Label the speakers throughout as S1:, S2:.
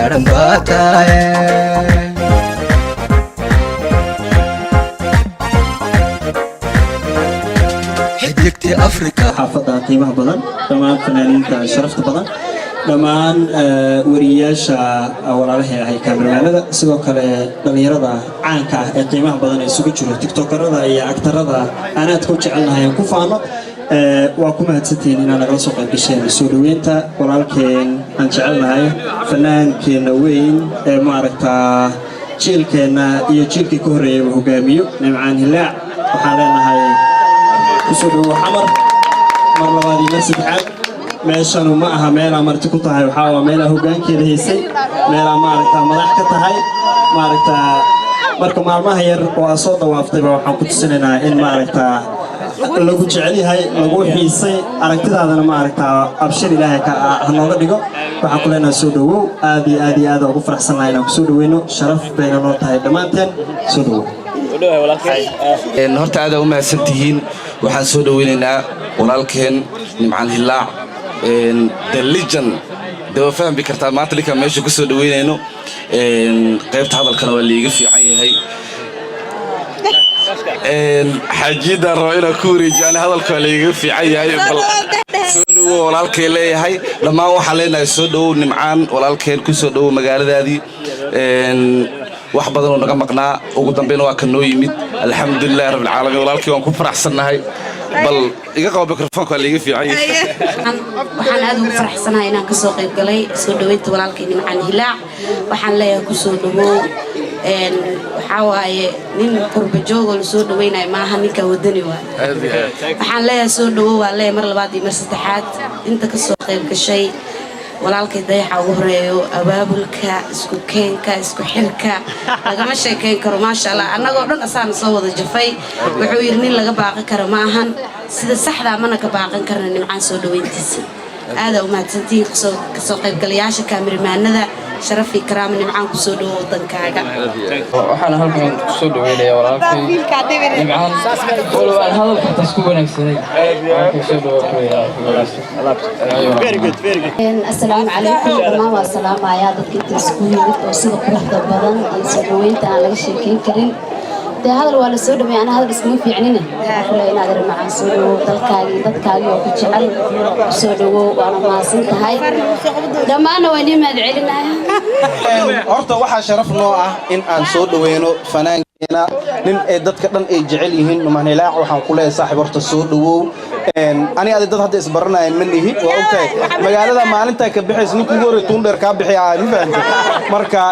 S1: ballaadhan baa tahay xidigtii Afrika
S2: xaafadda qiimaha badan dhammaan fanaaniinta sharafta badan dhammaan wariyaasha walaalaha ay kaamiramanada sidoo kale dhalinyarada caanka ah ee qiimaha badan ee isugu jiro tiktokerada iyo aktarada aan aad ku jecelnahay ku faano waa ku mahadsantiin inaad nagala soo qayb gasheen soo dhaweynta walaalkeen aan jecelnahay fanaankeenna weyn ee maaragtaa jiilkeena iyo jiilkii ka horeeyay hogaamiyo Nimcaan Hilaac waxaan leenahay kusoo dhawo xamar mar labaad iyo saddexaad meeshanu ma aha meel marti ku tahay waxa meel hoggaankeeda heysay meel maaragtaa madax ka tahay maaragtaa marka maalmaha yar oo soo dawaaftay waxaan ku tusinaynaa in maaragtaa lagu jecel yahay lagu xiisay aragtidaadana maaragtaa abshir ilaahay ka nooga dhigo waxaan ku leenahay soo dhawow aad iyo aad ugu faraxsanahay inaan ku soo dhaweyno sharaf bayna noo tahay dhammaanteen soo dhawow
S3: horta aad u mahadsantihiin waxaan soo dhaweynaynaa walaalkeen Nimcaan Hilaac the legend daba fahmi kartaa maanta ninka meesha ku soo dhaweynayno qaybta hadalkana waa liiga fiican yahay xajiida rooyna ku wareejiyaan hadalka waa liiga fiican yahay bal soo dhawow walaalkeen leeyahay dhammaan waxaan leenahay soo dhawow Nimcaan walaalkeen ku soo dhawow magaaladaadii wax badan oo naga maqnaa ugu dambeyn waa ka noo yimid alxamdulillaah rabbil caalamiin walaalkii waan ku faraxsanahay bal iga qabo mikrofoonka waa liiga fiican yahay
S4: waxaan aad ugu faraxsanahay inaan ka soo qayb galay soo dhaweynta walaalkay Nimcaan Hilaac waxaan leeyahay ku soo dhawow waxa waaye nin qurba joog oo soo dhaweynay maaha ninka wadani waa waxaan leeyahay soo dhawow waa leeyahay mar labaad iyo mar saddexaad inta ka soo qayb gashay walaalkay dayaxa ugu horeeyo abaabulka isku keenka isku xirka lagama sheekeyn karo ma sha Allah annagoo dhan asaan soo wada jafay wuxuu yiri nin laga baaqan karo ma ahan sida saxda mana ka baaqan karna Nimcaan soo dhaweyntiisa aad u mahadsantiin ka soo qayb galayaasha kaamiramanada sharaf iyo karaamo Nimcaan ku soo dhawow wadankaaga
S5: waxaan halkan ku soo dhaweynaya walaalkay Nimcaan walaa hadalka tasku wanaagsanay ku soo dhawow
S4: very good assalaamu calaykum dhammaan waa salaamaya dadka isku yimid oo sida quruxda badan iyo soo dhaweynta aan laga sheekeyn karin de hadal waa la soo dhaweeyay ana hadal isma fiicnina waxaan aad Nimcaan soo dhawow dadkaaga oo ku jecel soo dhawow waana maasan tahay dhammaan waa nimaad celinaya
S6: horta waxa sharaf noo ah in aan soo dhaweyno fanaankeena nin ay dadka dhan ay jecel yihiin Nimcaan Hilaac waxaan ku leeyahay saaxiib horta soo dhawow ani aad dad hadda isbaranayeen manihi waa ogtahay magaalada maalinta ka bixis ninku ugu horeeyay tuun dheer ka bixiyaa ma fahanto marka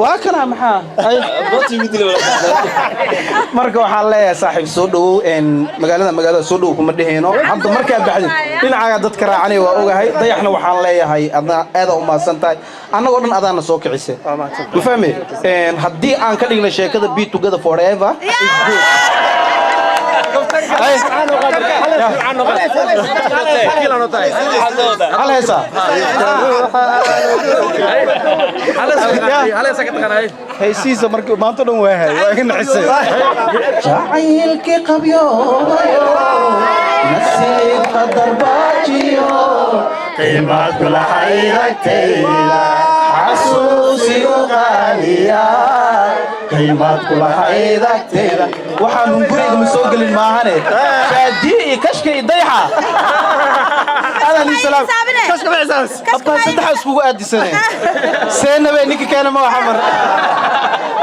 S6: waa kana maxaa ay marka waxaan leeyahay saaxiib soo dhawow magaalada soo dhawow kuma dhaheeno hadda marka baxday dhinacaaga dadka raacanay waa ogahay dayaxna waxaan leeyahay aad u maasantahay annagoo dhan adaana soo kicisay ma fahmay haddii aan ka dhigno sheekada be together forever is good هيسيسه markii maanta dhan waa hay waa in xisay jacaylki qabyo nasiib qadar baajiyo qiimaad kula hayragtayda xasuusi qaaliya qiimaad kula hayragtayda waxaan guriga ma soo galin maahane shaadii kashka dayaxa أنا لي سلام كشك بعزاز أبقى صدق أسبوع أدي سنة سنة بينك كان ما حمر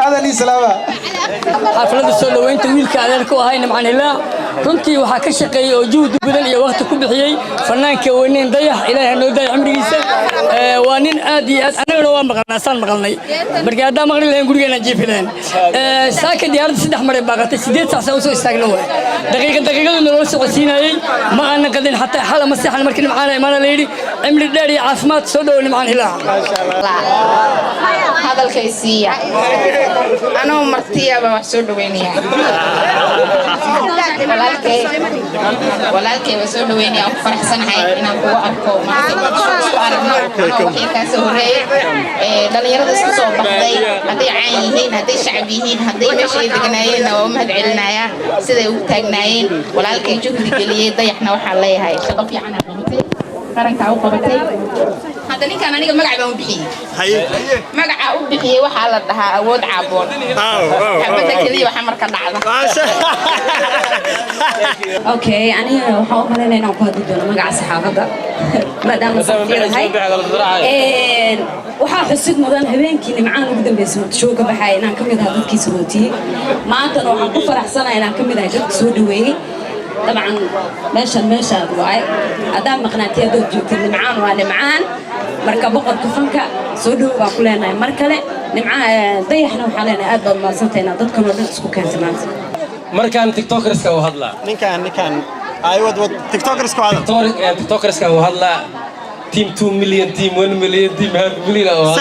S6: أنا لي سلام
S7: حفلة السولو وين تويل كأنا لكو هاي Nimcaan Hilaac runtii waxa ka shaqeeyay oo juhdi badan iyo waqti ku bixiyay fanaanka weynayn dayax ilaahay noo dayax cimrigiisa waa nin aad iyo aad anaguna waa maqalnay markii hadda maqli lahayn gurigeena jiifileen saaka diyaaradda saddex mar baaqatay 8 saac soo istaagno waa daqiiqada nolol socodsiinayay ma aanan qadin xataa xal ma saxan markii Nimcaan imaana leeyri cimri dheer iyo caafimaad soo dhaw Nimcaan Hilaac
S4: hadalkaysiya anoo martiyaba wax soo dhaweynaya walaalkay waa soo dhaweynaya aan faraxsanahay inaan kugu arko maanta isku aragno wixii ka soo horeeyay dhalinyarada isku soo baxday haday caan yihiin haday shacab yihiin haday meesha ay deganaayeen oo mahad celinaya siday ugu taagnaayeen walaalkay juhdi geliyay dayaxna waxa leeyahay shaqo fiican qabatay qaranka u qabatay
S8: هذا كان أنا مقعد بحي مقعد بحي وحالة لها أود عبون حبتك لي وحمر كنعضة
S4: أوكي أنا وحاول أنا لين أقعد بدون مقعد صحافة ما دام صفير هاي waxaa xusid mudan habeenkii nimcaan ugu dambeysay showga baxay inaan kamid ahaa dadkii sarootiyay maanta waxaan ku faraxsanahay inaan kamid ahay dadka soo dhaweeyay dabcan meeshaan waay adaan maqnaatay dad joogtay nimcaan waa nimcaan marka boqorka fanka soo dhaw baa ku leenahay mar kale nimcaan dayaxna waxaa leenahay aad baad maadsantay inaad dadkan oo dhan isku keentay maanta
S9: markaan tiktokerska u hadlaa
S6: ninkaan ay wad tiktokerska u hadlaa
S9: tiktokerska u hadlaa team 2 million team 1 million team half million oo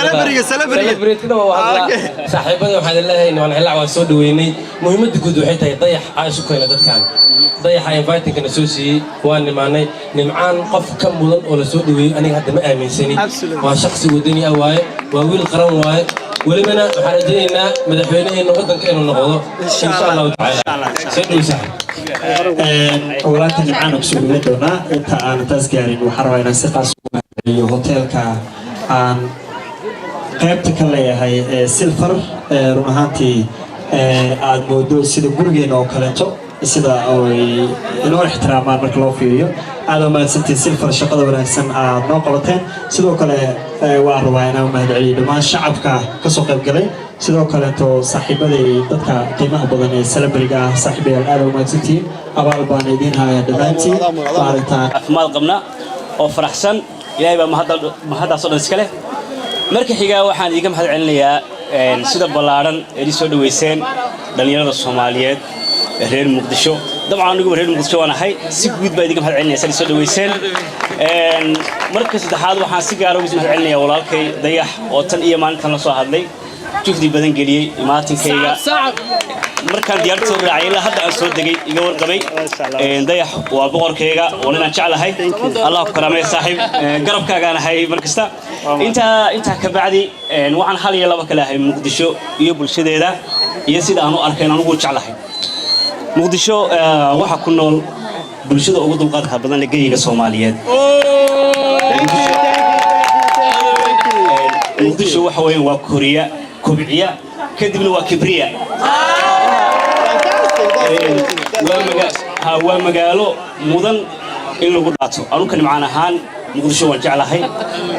S9: celebrate kida oo hadla saaxiibada waxaan leeyahay inaan xilaa waan soo dhaweynay muhiimadda guud waxay tahay dayax aan isku keenay dadkan dayaxa inviting kana soo siiyay waan nimaanay nimcaan qof ka mudan oo la soo dhaweeyay aniga hadda ma aaminsani waa shakhsi wadani ah waaye waa wiil qaran waaye ولمنا حرجينا مدحوينين ودنك إنه نقضه إن شاء الله تعالى سيدي سعد
S2: ولكن معنا بسؤال دونا أنت أنا تذكرين وحروينا سقى سوى هوتيل كان قيبتك اللي هي سيلفر رمهانتي الموضوع سيد برجين أو كلامته سيدا أو إنه احترام مرك الله فيه هذا ما سنتي سيلفر شقة ونحسن نقلتين سيدو كله وأروينا ومهدعي لما شعبك كسوق الجري سيدو كله تو صاحب ذي تذكر قيمة بدني سلبرجع صاحبي الأرض وما سنتي أبغى الباندين هاي دلانتي فارتا
S10: أفمال قمنا أو فرحسن إلهي بمهدا صدق سكله مركي حجة واحد يجمع هذا عليا سيدا بلارن اللي سودو ويسين دنيا الصوماليات reer muqdisho dabcan anigu reer muqdisho waan ahay si guud baa idinka mahad celinaysaa soo dhaweyseen marka saddexaad waxaan si gaar ah ugu mahad celinayaa walaalkay dayax oo tan iyo maalintan la soo hadlay juhdi badan geliyay imaatinkayga markaan diyaarad soo raacay ilaa hadda aan soo degay iga warqabay dayax waa boqorkayga oo inaan jeclahay allah ku karaamay saaxiib garabkaagaan ahay markasta inta ka bacdi waxaan hal iyo laba kale ahay muqdisho iyo bulshadeeda iyo sida aan u arkay inaan ugu jeclahay muqdisho waxa ku nool bulshada ugu dulqaadka badan ee geeyiga Soomaaliyeed muqdisho waxa weyn waa Korea kobciya kadibna waa Kibriya waa magaalo mudan in lagu dhaato anuka nimcaan ahaan muqdisho waan jeclahay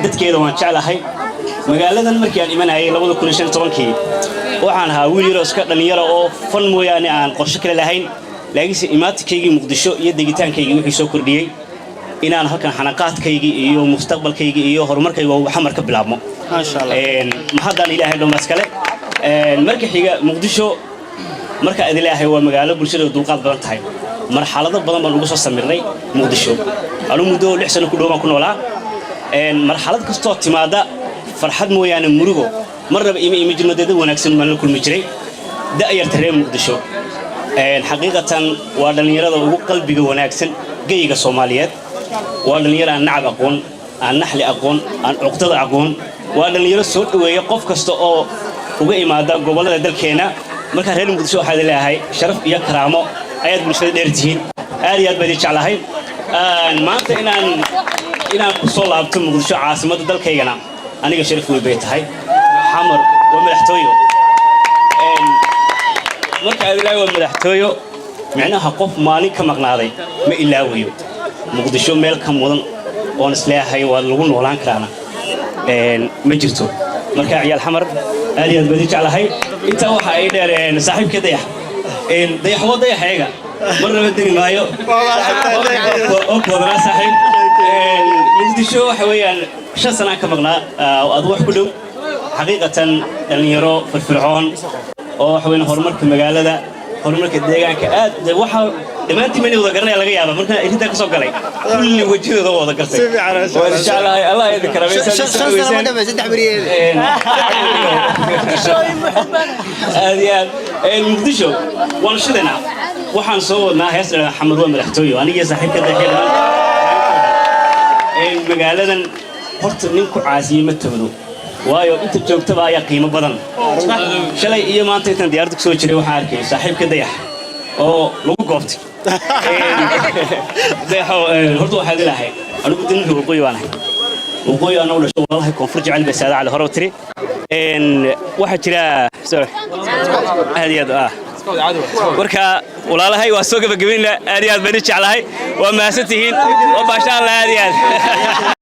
S10: dadkeeda waan jeclahay magaaladan markii aan imanayay 2015 waxaan ahaa wiil yar oo iska dhalinyaro oo fan mooyaane aan qorshe kale lahayn laakiinse imaadkaygii muqdisho iyo degitaankaygii wixii soo kordhiyay inaan halkan xanaqaadkaygii iyo mustaqbalkaygii iyo horumarkayga uu xamar ka bilaabmo ma sha Allah mahadaan ilaahay dhomas kale marka xiga muqdisho marka aad ilaahay waa magaalo bulshada dulqaad badan tahay marxalado badan baan ugu soo samirnay muqdisho anu muddo 6 sano ku dhow ku noolaa marxalad kastoo timaada farxad mooyaane murugo marnaba ima jirno dad wanaagsan ma la kulmi jiray da'yarta reer muqdisho xaqiiqatan waa dhalinyarada ugu qalbiga wanaagsan geeyiga Soomaaliyeed waa dhalinyaro aan nacab aqoon aan naxli aqoon aan uqdada aqoon waa dhalinyaro soo dhaweeya qof kasta oo uga imaada gobolada dalkeena marka reer muqdisho waxa leeyahay sharaf iyo karaamo ayaad bulshada dheertihiin aad iyo aad baan jeclahay maanta inaan ku soo laabto muqdisho caasimadda dalkaygana aniga sharaf weyn bay tahay xamar waa madaxtooyo marka aad ilaahay waa madaxtooyo macnaha qof maalin ka maqnaaday ma ilaawayo muqdisho meel ka mudan oo isleeyahay waa lagu noolaan karaana ma jirto marka ciyaal xamar aad iyo aad baan jeclahay inta waxa ay dheereen saaxiibka dayax dayax waa dayaxayga marnaba degi maayo oo koodana saaxiib muqdisho waxa weeyaan 5 sano ka maqnaa aad wax ku dhow xaqiiqatan dhalinyaro firfircoon oo waxa weyn horumarka magaalada horumarka deegaanka aad waxa dhamaantii meel wada garanay laga yaabo marka inta ka soo galay kulli wajigooda wada gartay waa insha Allah Allah idin karamaysan muqdisho waan shidana waxaan soo wadnaa hees xamar waa madaxtooyo aniga saaxiibka daxiil magaaladan horta ninku caasiye ma tagdo waayo inta joogtaba ayaa qiimo badan shalay iyo maanta intaan diyaarad ku soo jiray waxaan arkay saaxiibka dayax oo lagu goobtay dayax horta waxaad ilaahay anigu dinka waqooyi baan ahay وقوي أنا ولا شو والله كونفور جعل بس هذا على هروتري إن واحد كلا هذه وركا ولا لا هاي واسوق بقبلنا هذه بنيش على هاي وما ستهين وما شاء الله هذه